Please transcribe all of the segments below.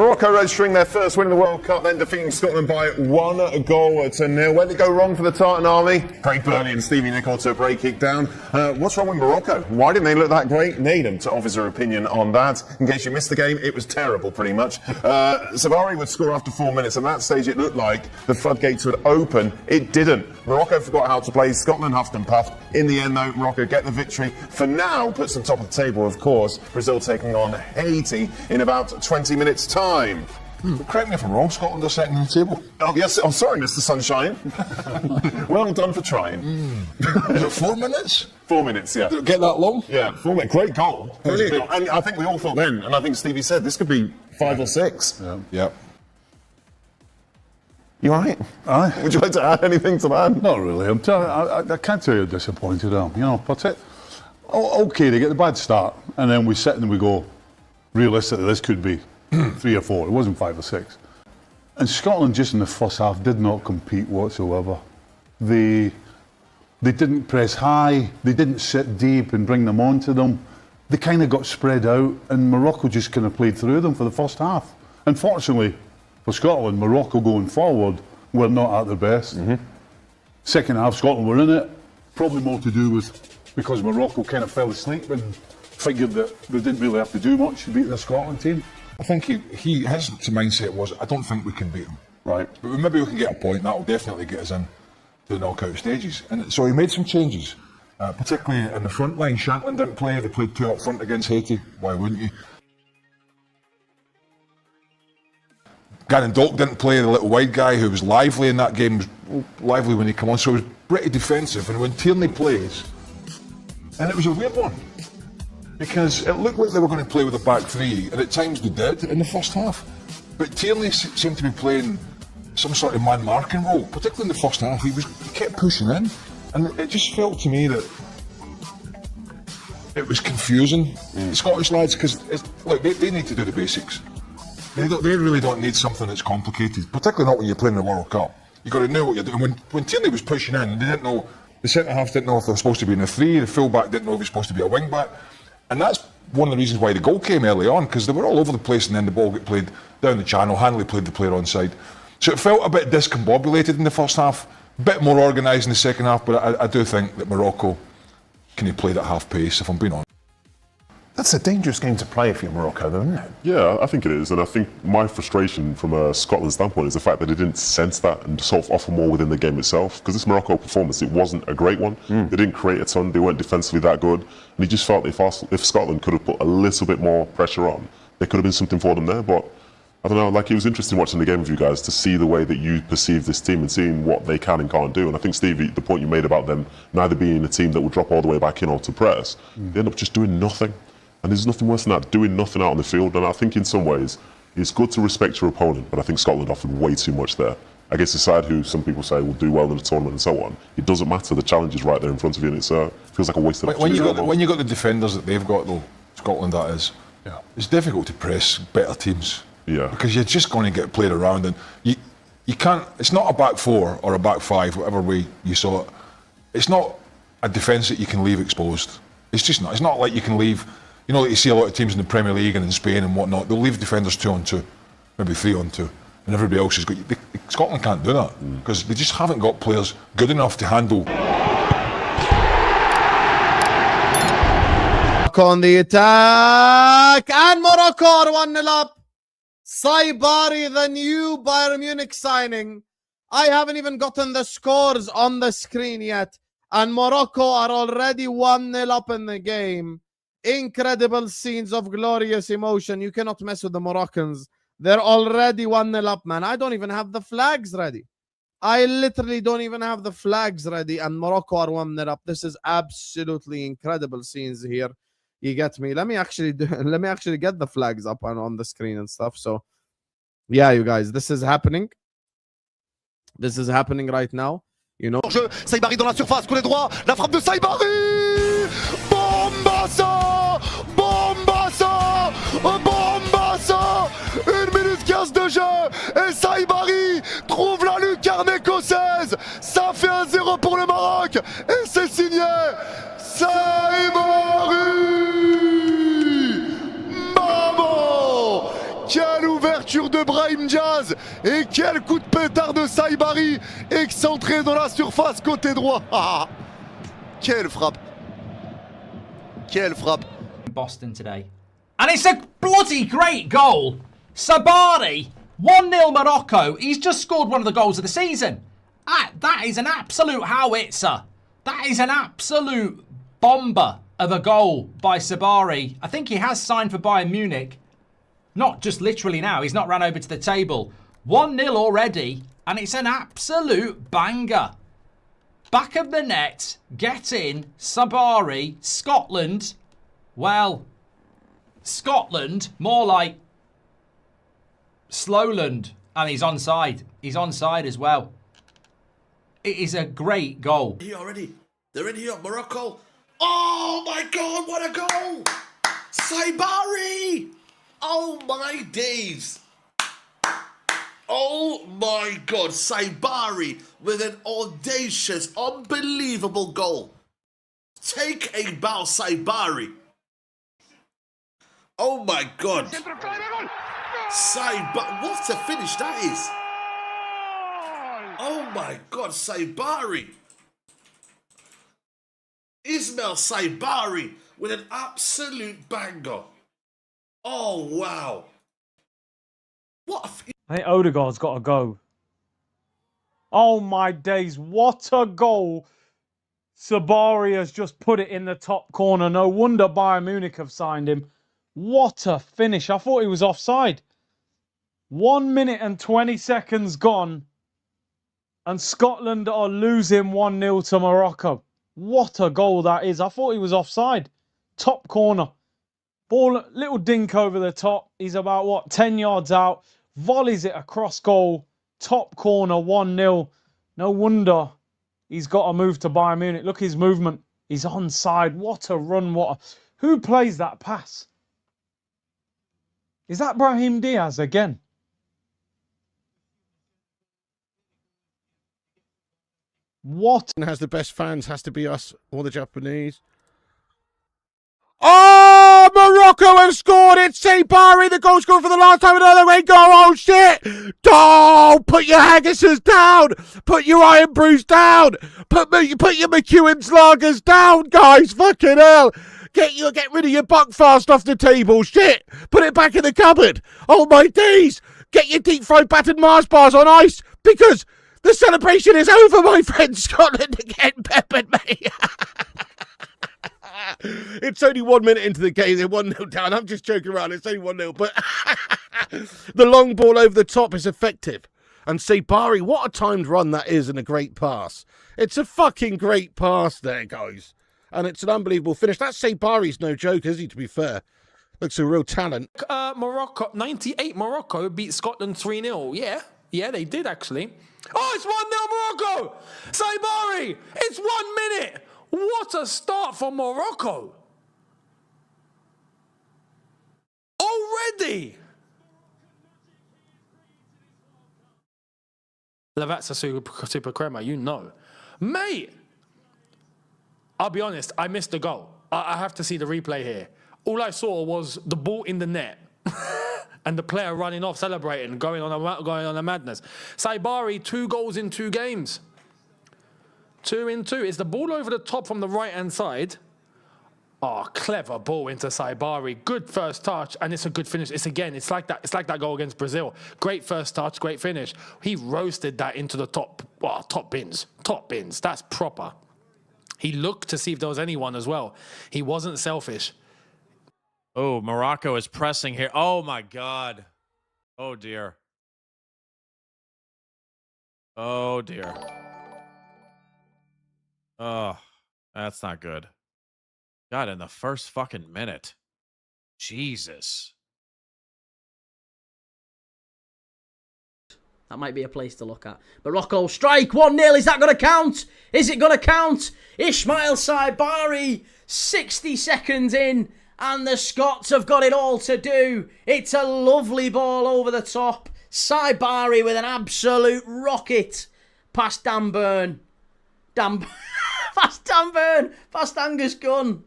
Morocco registering their first win in the World Cup, then defeating Scotland by 1-0. Where did it go wrong for the Tartan Army? Craig Burley and Stevie Nicol to break kick down. What's wrong with Morocco? Why didn't they look that great? Needham to offer her opinion on that. In case you missed the game, it was terrible, pretty much. Sabari would score after 4 minutes. At that stage, it looked like the floodgates would open. It didn't. Morocco forgot how to play. Scotland huffed and puffed. In the end, though, Morocco get the victory. For now, puts them top of the table, of course. Brazil taking on Haiti in about 20 minutes' time. Correct me if I'm wrong, Scotland are second in the table. Oh, yes, I'm sorry, Mr. Sunshine. Well done for trying. Is it 4 minutes? 4 minutes, yeah. Did it get that long? Yeah, 4 minutes. Great goal. Brilliant. And I think we all thought then, and I think Stevie said, this could be 5 or 6. Yeah. You all right? Aye. Would you like to add anything to that? Not really. I can't tell you how disappointed I am. You know, but okay, they get the bad start, and then we sit and we go, realistically, this could be 3 or 4. It wasn't 5 or 6. And Scotland, just in the first half, did not compete whatsoever. They didn't press high. They didn't sit deep and bring them onto them. They kind of got spread out, and Morocco just kind of played through them for the first half. Unfortunately for Scotland, Morocco going forward were not at their best. Second half, Scotland were in it. Probably more to do with because Morocco kind of fell asleep and figured that they didn't really have to do much to beat the Scotland team. I think his mindset was, I don't think we can beat them. Right. But maybe we can get a point, that will definitely get us in to the knockout stages. And so he made some changes, particularly in the front line. Shanklin didn't play, they played 2 up front against Haiti. Why wouldn't you? Gannon Doak didn't play, the little wide guy who was lively in that game, was lively when he came on, so he was pretty defensive. And when Tierney plays, and it was a weird one, because it looked like they were going to play with a back 3, and at times they did in the first half. But Tierney seemed to be playing some sort of man-marking role, particularly in the first half. He kept pushing in, and it just felt to me that it was confusing. The Scottish lads, because look, they need to do the basics. They really don't need something that's complicated, particularly not when you're playing the World Cup. You've got to know what you're doing. When Tierney was pushing in, they didn't know, the centre-halves didn't know if they were supposed to be in a 3, the full-back didn't know if he was supposed to be a wing-back. And that's one of the reasons why the goal came early on, because they were all over the place and then the ball got played down the channel. Hanley played the player onside. So it felt a bit discombobulated in the first half, a bit more organised in the second half, but I do think that Morocco can have played at half pace, if I'm being honest. That's a dangerous game to play if you're Morocco, though, isn't it? Yeah, I think it is. And I think my frustration from a Scotland standpoint is the fact that they didn't sense that and sort of offer more within the game itself. Because this Morocco performance, it wasn't a great one. They didn't create a ton. They weren't defensively that good. And he just felt if Scotland could have put a little bit more pressure on, there could have been something for them there. But I don't know, like, it was interesting watching the game with you guys to see the way that you perceive this team and seeing what they can and can't do. And I think, Stevie, the point you made about them neither being a team that will drop all the way back in or to press, they end up just doing nothing. And there's nothing worse than that, doing nothing out on the field. And I think in some ways, it's good to respect your opponent, but I think Scotland offered way too much there. Against a side who some people say will do well in the tournament and so on, it doesn't matter. The challenge is right there in front of you, and it feels like a waste of opportunity. When you got the defenders that they've got, though, Scotland that is, it's difficult to press better teams. Yeah. Because you're just going to get played around, and you can't. It's not a back 4 or a back 5, whatever way you saw it. It's not a defence that you can leave exposed. It's just not. It's not like you can leave. You know, like you see a lot of teams in the Premier League and in Spain and whatnot, they'll leave defenders 2 on 2, maybe 3 on 2, and everybody else has got. Scotland can't do that because they just haven't got players good enough to handle. On the attack, and Morocco are 1-0 up. Saibari, the new Bayern Munich signing. I haven't even gotten the scores on the screen yet, and Morocco are already 1-0 up in the game. Incredible scenes of glorious emotion. You cannot mess with the Moroccans. They're already 1-0 up, man. I don't even have the flags ready. I literally don't even have the flags ready, and Morocco are 1-0 up. This is absolutely incredible scenes here. You get me? Let me actually get the flags up on the screen and stuff. So, yeah, you guys, this is happening. This is happening right now. You know. Saibari dans la surface, côté droit, la frappe de Saibari! Bombassa! Bombassa! Bombassa! 1 minute 15 de jeu et Saibari trouve la lucarne écossaise. Ça fait 1-0 pour le Maroc et c'est signé Saibari! Maman! quelle ouverture de Brahim Diaz et quel coup de pétard de Saibari excentré dans la surface côté droit. Ah, quelle frappe. Quelle frappe. Boston today. And it's a bloody great goal. Sabari, 1-0 Morocco. He's just scored one of the goals of the season. That is an absolute howitzer. That is an absolute bomber of a goal by Sabari. I think he has signed for Bayern Munich. Not just literally now. He's not ran over to the table. 1-0 already. And it's an absolute banger. Back of the net. Get in. Sabari. Scotland. Well, Scotland. More like Slowland. And he's onside. He's onside as well. It is a great goal. Here already. They're in here, Morocco. Oh my God, what a goal! Saibari! Oh my days! Oh my God, Saibari with an audacious, unbelievable goal. Take a bow, Saibari. Oh my God. Saibari, what a finish that is. Oh my God, Saibari. Ismail Saibari with an absolute banger. Oh, wow. What I think Odegaard's got to go. Oh, my days. What a goal. Sabari has just put it in the top corner. No wonder Bayern Munich have signed him. What a finish. I thought he was offside. 1 minute and 20 seconds gone. And Scotland are losing 1-0 to Morocco. What a goal that is. I thought he was offside. Top corner. Ball, little dink over the top. He's about, what, 10 yards out. Volleys it across goal. Top corner, 1-0. No wonder he's got to move to Bayern Munich. Look at his movement. He's onside. What a run. Who plays that pass? Is that Brahim Diaz again? What? Has the best fans, has to be us or the Japanese. Oh, Morocco have scored. It's Saibari, the goal scorer for the last time. Another way goal. Oh, shit. Oh, put your Haggisons down. Put your Iron Brews down. Put your McEwen's lagers down, guys. Fucking hell. Get rid of your Buckfast off the table. Shit. Put it back in the cupboard. Oh, my days. Get your deep fried battered Mars bars on ice because the celebration is over, my friend. Scotland again peppered me. It's only 1 minute into the game. They're 1-0 down. I'm just joking around. It's only 1-0. But the long ball over the top is effective. And Saibari, what a timed run that is and a great pass. It's a fucking great pass there, guys. And it's an unbelievable finish. That Saibari's no joke, is he, to be fair? Looks a real talent. Morocco, 98 Morocco beat Scotland 3-0. Yeah, they did actually. Oh, it's 1-0 Morocco! Saibari! It's 1 minute! What a start for Morocco! Already! Lavat's a super crema, you know. Mate! I'll be honest, I missed the goal. I have to see the replay here. All I saw was the ball in the net. And the player running off, celebrating, going on a madness. Saibari, 2 goals in 2 games. 2 in 2. It's the ball over the top from the right-hand side. Oh, clever ball into Saibari. Good first touch, and it's a good finish. It's like that goal against Brazil. Great first touch, great finish. He roasted that into the top bins. Top bins. That's proper. He looked to see if there was anyone as well. He wasn't selfish. Oh, Morocco is pressing here. Oh, my God. Oh, dear. Oh, dear. Oh, that's not good. God, in the first fucking minute. Jesus. That might be a place to look at. Morocco strike, 1-0. Is that going to count? Is it going to count? Ismail Saibari, 60 seconds in. And the Scots have got it all to do. It's a lovely ball over the top. Saibari with an absolute rocket past Dan Burn. Past Dan Burn. Past Angus Gunn.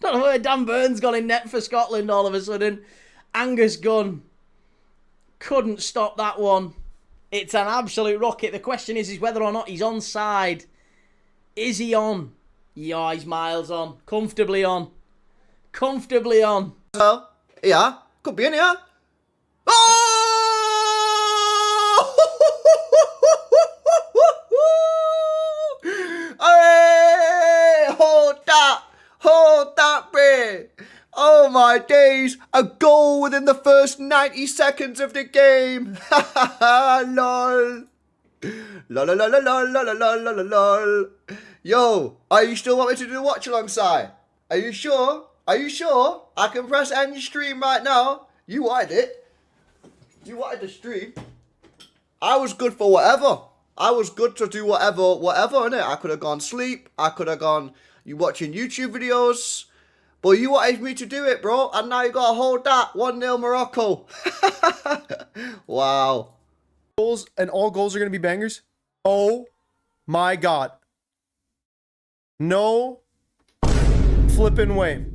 Don't know where Dan Burn's gone in net for Scotland all of a sudden. Angus Gunn. Couldn't stop that one. It's an absolute rocket. The question is whether or not he's onside. Is he on? Yeah, he's miles on. Comfortably on. Comfortably on. So, yeah, could be in here. Oh! Hey, hold that bit. Oh my days, a goal within the first 90 seconds of the game. Lol. Lol, lol, lol, lol, lol, lol, lol, lol. Yo, are you still want me to do the watch alongside? Are you sure? Are you sure? I can press end stream right now. You wanted it. You wanted the stream. I was good for whatever. I was good to do whatever, innit? I could have gone sleep. I could have gone you watching YouTube videos. But you wanted me to do it, bro. And now you got to hold that. 1-0 Morocco. Wow. Goals and all goals are going to be bangers. Oh my God. No flipping way.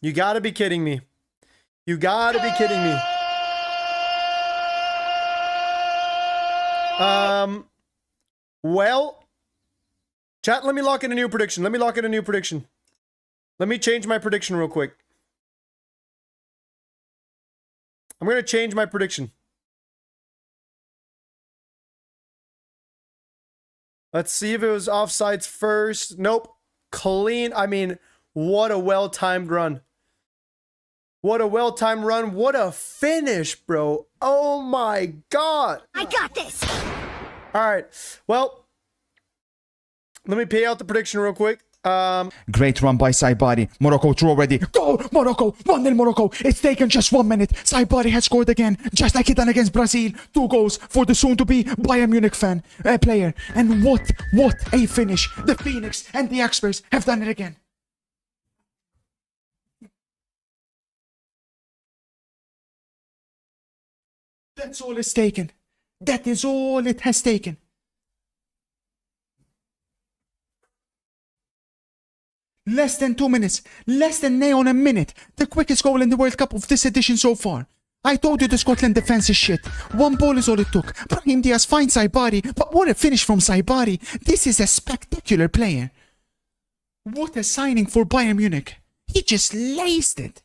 You got to be kidding me. You got to be kidding me. Well, chat, let me lock in a new prediction. Let me change my prediction real quick. I'm going to change my prediction. Let's see if it was offsides first. Nope. Clean. I mean, what a well-timed run. What a well-timed run. What a finish, bro. Oh my God. I got this. All right. Well, let me pay out the prediction real quick. Great run by Saibari. Morocco through already. Go Morocco! 1-0 Morocco. It's taken just 1 minute. Saibari has scored again, just like he done against Brazil. 2 goals for the soon-to-be Bayern Munich player. And what a finish! The Phoenix and the experts have done it again. That's all it's taken. That is all it has taken. Less than 2 minutes. Less than near on a minute. The quickest goal in the World Cup of this edition so far. I told you the Scotland defense is shit. 1 ball is all it took. Brahim Diaz finds Saibari. But what a finish from Saibari. This is a spectacular player. What a signing for Bayern Munich. He just laced it.